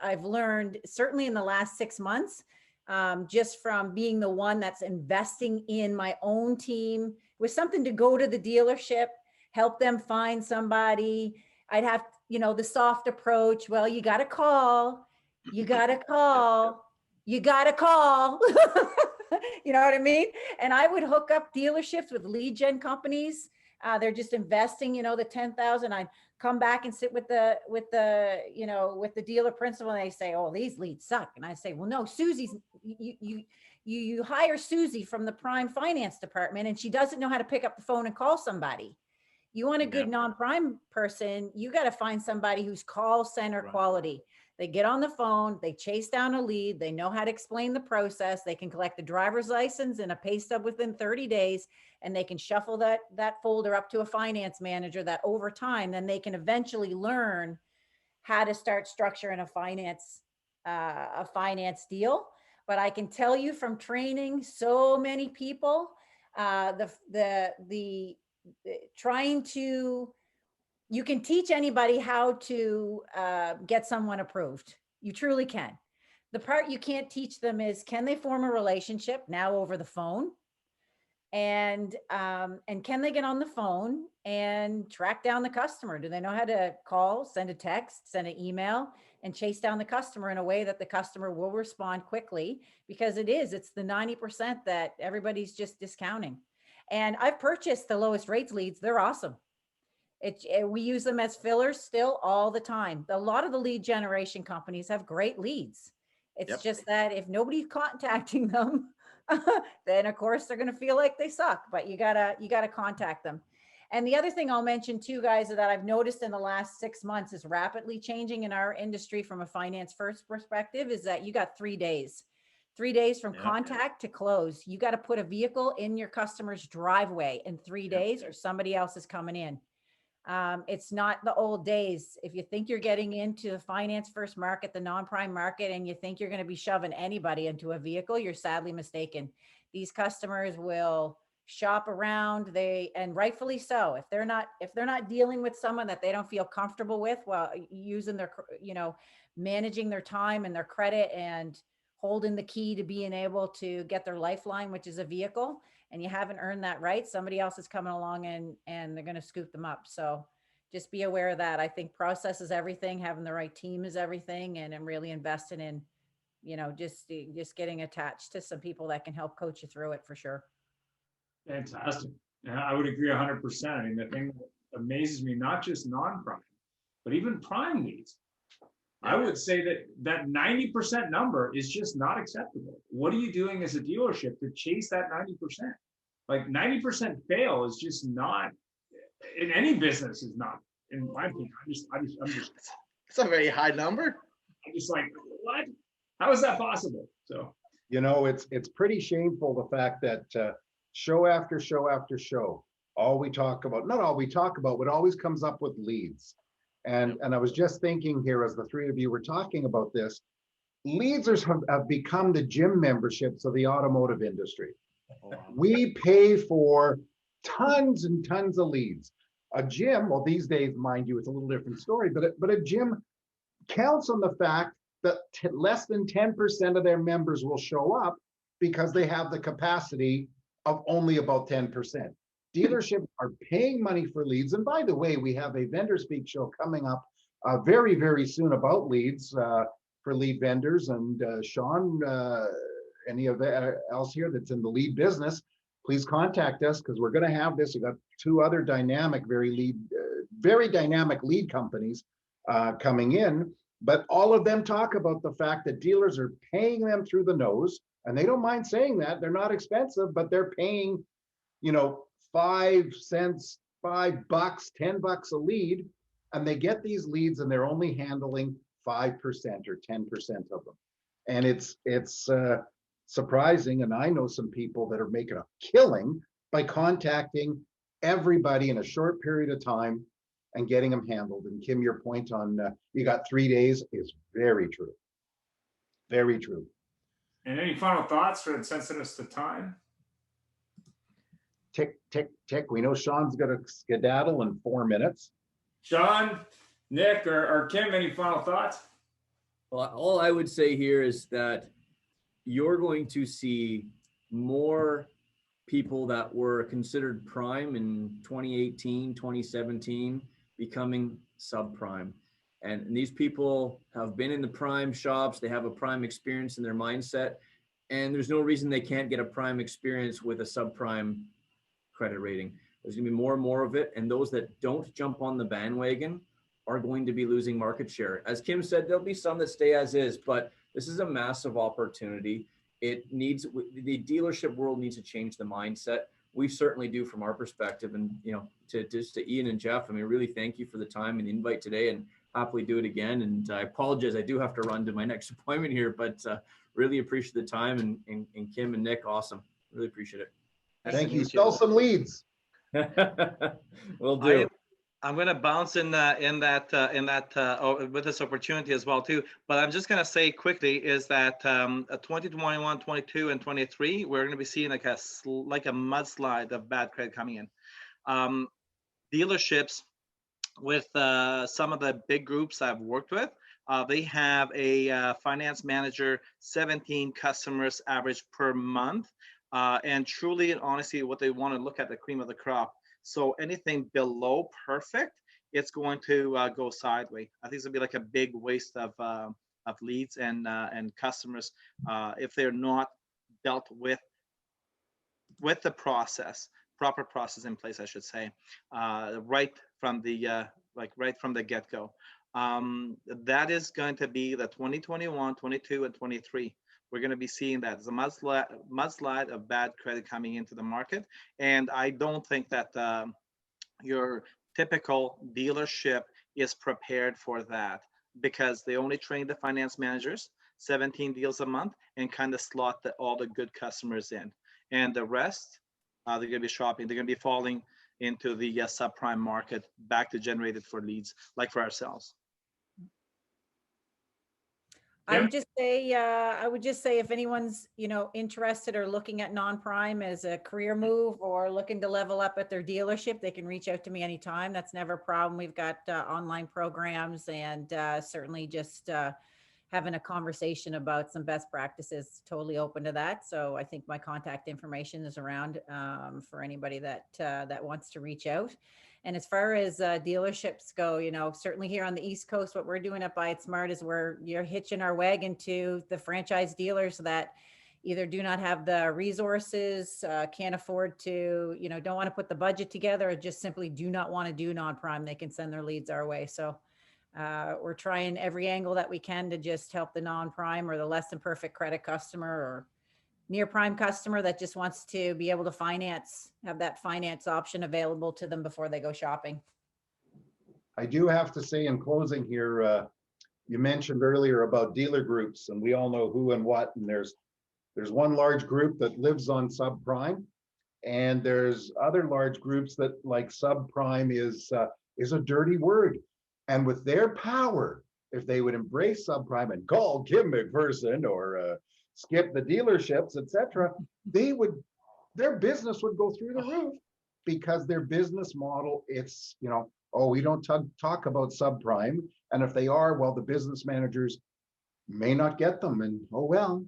I've learned, certainly in the last 6 months, just from being the one that's investing in my own team, was something to go to the dealership, help them find somebody. I'd have, the soft approach. Well, you got to call. You got to call. You got to call. You know what I mean? And I would hook up dealerships with lead gen companies. They're just investing, the 10,000. I'd come back and sit with the dealer principal and they say, oh, these leads suck. And I say, well, no, Susie's, you hire Susie from the prime finance department and she doesn't know how to pick up the phone and call somebody. You want a good non-prime person, you got to find somebody who's call center quality. They get on the phone, they chase down a lead, they know how to explain the process, they can collect the driver's license and a pay stub within 30 days, and they can shuffle that folder up to a finance manager that over time, then they can eventually learn how to start structuring a finance deal. But I can tell you from training so many people, you can teach anybody how to get someone approved. You truly can. The part you can't teach them is, can they form a relationship now over the phone? And can they get on the phone and track down the customer? Do they know how to call, send a text, send an email, and chase down the customer in a way that the customer will respond quickly? Because it's the 90% that everybody's just discounting. And I've purchased the lowest rates leads. They're awesome. We use them as fillers still all the time. A lot of the lead generation companies have great leads. It's just that if nobody's contacting them, then of course they're going to feel like they suck, but you gotta contact them. And the other thing I'll mention too, guys, that I've noticed in the last 6 months is rapidly changing in our industry from a finance first perspective is that you got 3 days. 3 days from contact to close. You got to put a vehicle in your customer's driveway in 3 days or somebody else is coming in. It's not the old days. If you think you're getting into the finance first market, the non-prime market, and you think you're going to be shoving anybody into a vehicle, you're sadly mistaken. These customers will shop around, and rightfully so. If they're not dealing with someone that they don't feel comfortable with, while using their, managing their time and their credit and holding the key to being able to get their lifeline, which is a vehicle, and you haven't earned that right, somebody else is coming along and they're going to scoop them up. So just be aware of that. I think process is everything. Having the right team is everything. And I'm really investing in, just getting attached to some people that can help coach you through it for sure. Fantastic. Yeah, I would agree 100%. I mean, the thing that amazes me, not just non-prime, but even prime leads. I would say that 90% number is just not acceptable. What are you doing as a dealership to chase that 90%? Like 90% fail is just not, in any business is not, in my opinion. I'm just. It's a very high number. I'm just like, what? How is that possible? So. It's pretty shameful, the fact that show after show after show, not all we talk about, what always comes up with leads. And I was just thinking here, as the three of you were talking about this, leads have become the gym memberships of the automotive industry. We pay for tons and tons of leads. A gym, well, these days, mind you, it's a little different story, but a gym counts on the fact that less than 10% of their members will show up because they have the capacity of only about 10%. Dealerships are paying money for leads. And by the way, we have a vendor speak show coming up very, very soon about leads for lead vendors. And Sean, any of else here that's in the lead business, please contact us, because we're going to have this. We've got two other dynamic, very dynamic lead companies coming in. But all of them talk about the fact that dealers are paying them through the nose. And they don't mind saying that. They're not expensive, but they're paying, 5 cents, $5, $10 a lead. And they get these leads and they're only handling 5% or 10% of them. And it's surprising. And I know some people that are making a killing by contacting everybody in a short period of time and getting them handled. And Kim, your point on you got 3 days is very true. Very true. And any final thoughts for sensitive to time? Tick, tick, tick. We know Sean's got to skedaddle in 4 minutes. Sean, Nick, or Kim, any final thoughts? Well, all I would say here is that you're going to see more people that were considered prime in 2018, 2017, becoming subprime. And these people have been in the prime shops. They have a prime experience in their mindset. And there's no reason they can't get a prime experience with a subprime credit rating. There's going to be more and more of it. And those that don't jump on the bandwagon are going to be losing market share. As Kim said, there'll be some that stay as is, but this is a massive opportunity. It needs, the dealership world needs to change the mindset. We certainly do from our perspective. And, to Ian and Jeff, I mean, really thank you for the time and the invite today, and happily do it again. And I apologize, I do have to run to my next appointment here, but really appreciate the time. And Kim and Nick, awesome. Really appreciate it. Thank you. Sell some leads. Will do. I'm going to bounce in that with this opportunity as well too. But I'm just going to say quickly is that 2021, 22, and 23, we're going to be seeing like a mudslide of bad credit coming in. Dealerships with some of the big groups I've worked with, they have a finance manager, 17 customers average per month. And truly and honestly, what they want to look at the cream of the crop. So anything below perfect, it's going to go sideways. I think it's gonna be like a big waste of leads and customers if they're not dealt with the process, proper process in place, I should say, right from the get-go. That is going to be the 2021, 22, and 23. We're going to be seeing that as a mudslide of bad credit coming into the market. And I don't think that your typical dealership is prepared for that, because they only train the finance managers, 17 deals a month, and kind of slot all the good customers in. And the rest, they're going to be shopping. They're going to be falling into the subprime market, back to generated for leads, like for ourselves. I would just say if anyone's, interested or looking at non-prime as a career move or looking to level up at their dealership, they can reach out to me anytime. That's never a problem. We've got online programs, and certainly just having a conversation about some best practices, totally open to that. So I think my contact information is around for anybody that wants to reach out. And as far as dealerships go, certainly here on the East Coast, what we're doing at Buy It Smart is you're hitching our wagon to the franchise dealers that either do not have the resources, can't afford to, don't want to put the budget together, or just simply do not want to do non-prime. They can send their leads our way. So we're trying every angle that we can to just help the non-prime or the less than perfect credit customer or near prime customer that just wants to be able to have that finance option available to them before they go shopping. I do have to say in closing here, you mentioned earlier about dealer groups, and we all know who and what, and there's one large group that lives on subprime, and there's other large groups that like subprime is a dirty word. And with their power, if they would embrace subprime and call Kim McPherson or skip the dealerships, etc., their business would go through the roof, because their business model, it's, we don't talk about subprime. And if they are, well, the business managers may not get them, and oh well.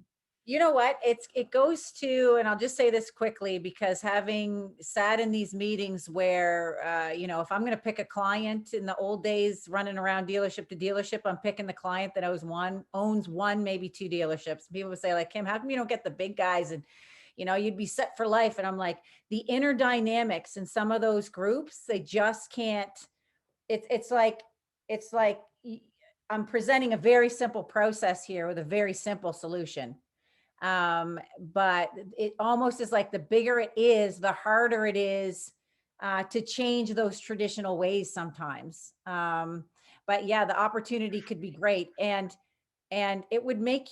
You know what? It goes to, and I'll just say this quickly, because having sat in these meetings where, if I'm going to pick a client in the old days, running around dealership to dealership, I'm picking the client that owns one, maybe two dealerships. People would say like, Kim, how come you don't get the big guys? And, you'd be set for life. And I'm like, the inner dynamics in some of those groups, they just can't, it's like I'm presenting a very simple process here with a very simple solution. But it almost is like the bigger it is, the harder it is to change those traditional ways sometimes. But yeah, the opportunity could be great, and it would make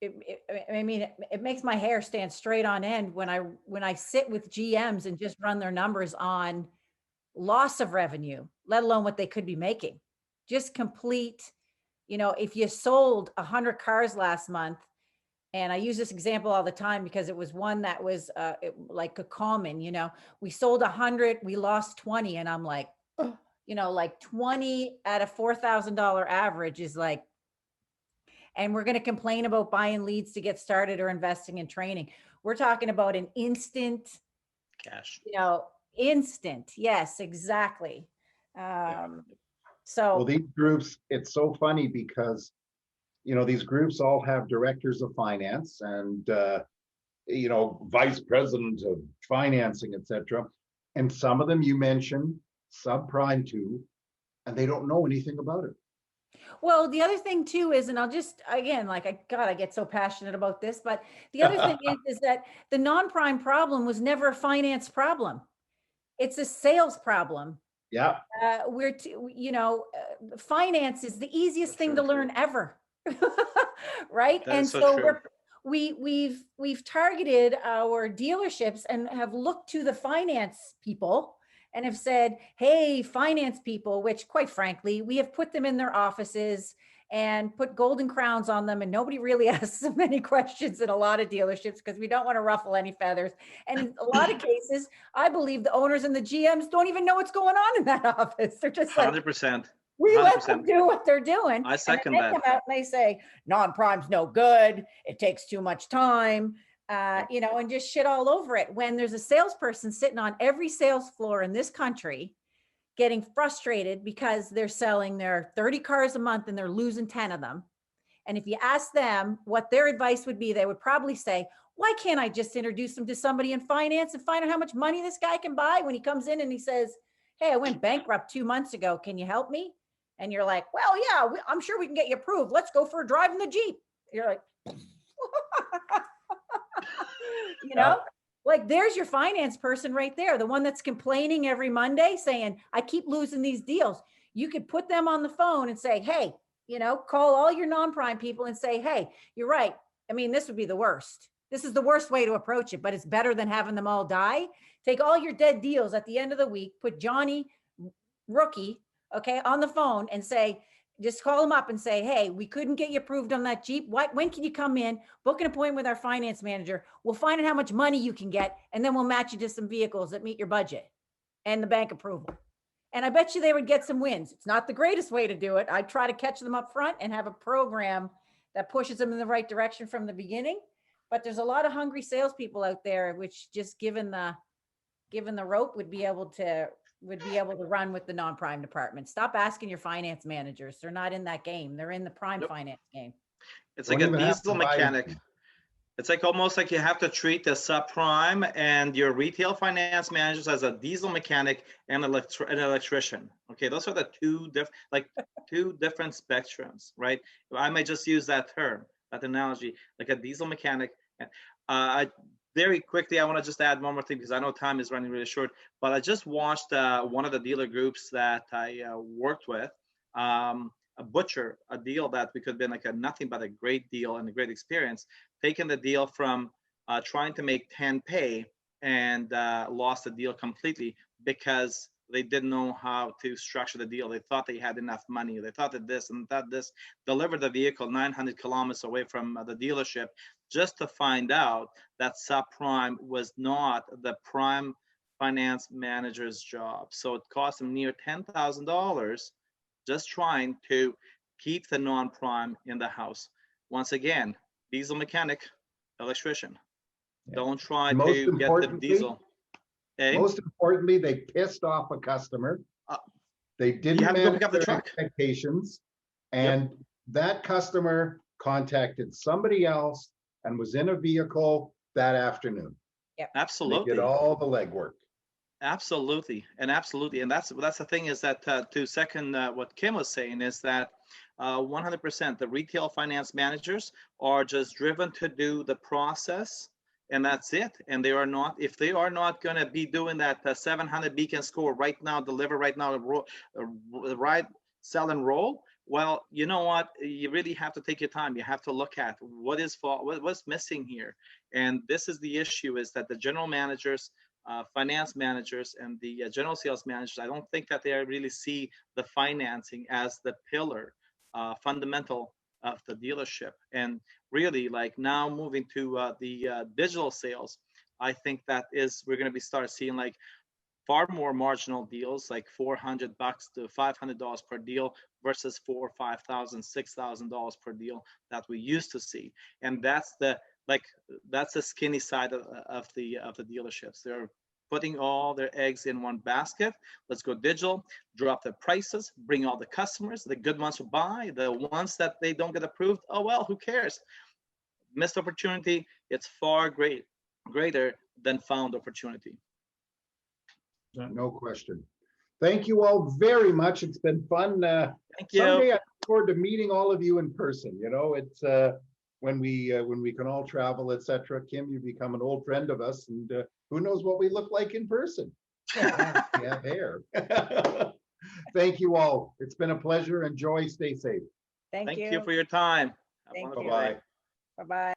I mean, it makes my hair stand straight on end when I sit with GMs and just run their numbers on loss of revenue, let alone what they could be making. Just complete, if you sold 100 cars last month, and I use this example all the time because it was one that was like a common, we sold 100, we lost 20. And I'm like, like 20 at a $4,000 average is like, and we're going to complain about buying leads to get started or investing in training. We're talking about an instant Cash. Instant. Yes, exactly. Well, So these groups, it's so funny because, these groups all have directors of finance and, vice president of financing, etc. And some of them you mentioned subprime too, and they don't know anything about it. well, the other thing too is, and I'll just, again, like I get so passionate about this, but the other thing is that the non-prime problem was never a finance problem. It's a sales problem. Yeah. Finance is the easiest That's thing to true. learn ever. Right. That And is so so true. we've targeted our dealerships and have looked to the finance people and have said, hey, finance people, which quite frankly, we have put them in their offices and put golden crowns on them, and nobody really asks them any questions in a lot of dealerships because we don't want to ruffle any feathers. And in a lot of cases, I believe the owners and the GMs don't even know what's going on in that office. They're just like, 100%. we let 100%. them do what they're doing. I second and then that. They come out and they say, non-prime's no good. It takes too much time, and just shit all over it. When there's a salesperson sitting on every sales floor in this country getting frustrated because they're selling their 30 cars a month and they're losing 10 of them. And if you ask them what their advice would be, they would probably say, why can't I just introduce them to somebody in finance and find out how much money this guy can buy when he comes in and he says, hey, I went bankrupt 2 months ago. Can you help me? And you're like, well, yeah, I'm sure we can get you approved. Let's go for a drive in the Jeep. You're like, like there's your finance person right there. The one that's complaining every Monday saying, I keep losing these deals. You could put them on the phone and say, hey, call all your non-prime people and say, hey, you're right. I mean, this would be the worst. This is the worst way to approach it, but it's better than having them all die. Take all your dead deals at the end of the week, put Johnny Rookie, on the phone and say, just call him up and say, hey, we couldn't get you approved on that Jeep. When can you come in? Book an appointment with our finance manager. We'll find out how much money you can get, and then we'll match you to some vehicles that meet your budget and the bank approval. And I bet you they would get some wins. It's not the greatest way to do it. I try to catch them up front and have a program that pushes them in the right direction from the beginning. But there's a lot of hungry salespeople out there, which just given the rope would be able to run with the non-prime department. Stop asking your finance managers. They're not in that game. They're in the prime finance game. It's like a diesel mechanic. It's like almost like you have to treat the subprime and your retail finance managers as a diesel mechanic and an electrician. Okay, those are the two different spectrums, right? I might just use that term, that analogy, like a diesel mechanic. Very quickly, I want to just add one more thing because I know time is running really short. But I just watched one of the dealer groups that I worked with, butcher a deal that we could have been like nothing but a great deal and a great experience, taking the deal from trying to make 10 pay and lost the deal completely because they didn't know how to structure the deal. They thought they had enough money. They thought that this and that this, delivered the vehicle 900 kilometers away from the dealership just to find out that subprime was not the prime finance manager's job. So it cost them near $10,000 just trying to keep the non-prime in the house. Once again, diesel mechanic, electrician. Yeah. Don't try Most to get the diesel. Okay? Most importantly, they pissed off a customer. They didn't have to go manage pick up the their truck. expectations, and that customer contacted somebody else and was in a vehicle that afternoon. Absolutely. They did all the legwork. Absolutely, and that's the thing is that to second what Kim was saying is that 100%. The retail finance managers are just driven to do the process, and that's it. And they are not, if they are not going to be doing that 700 beacon score right now, deliver right now, right, sell and roll, well, you know what? You really have to take your time. You have to look at what's missing here. And this is the issue, is that the general managers, finance managers, and the general sales managers, I don't think that they really see the financing as the pillar, fundamental of the dealership. And really, like, now moving to the digital sales, I think that is, we're going to start seeing like far more marginal deals, like $400 to $500 per deal versus $4,000, $5,000, $6,000 per deal that we used to see. And that's the skinny side of the dealerships. They're putting all their eggs in one basket. Let's go digital, drop the prices, bring all the customers. The good ones will buy. The ones that they don't get approved, oh well, who cares? Missed opportunity, it's far greater than found opportunity. No question. Thank you all very much. It's been fun. Thank you. Someday I look forward to meeting all of you in person. You know, it's when we can all travel, etc. Kim, you become an old friend of us, and who knows what we look like in person? We have hair. Thank you all. It's been a pleasure. Enjoy. Stay safe. Thank Thank you. you for your time. Have a Thank wonderful you. day. Bye-bye. Bye-bye.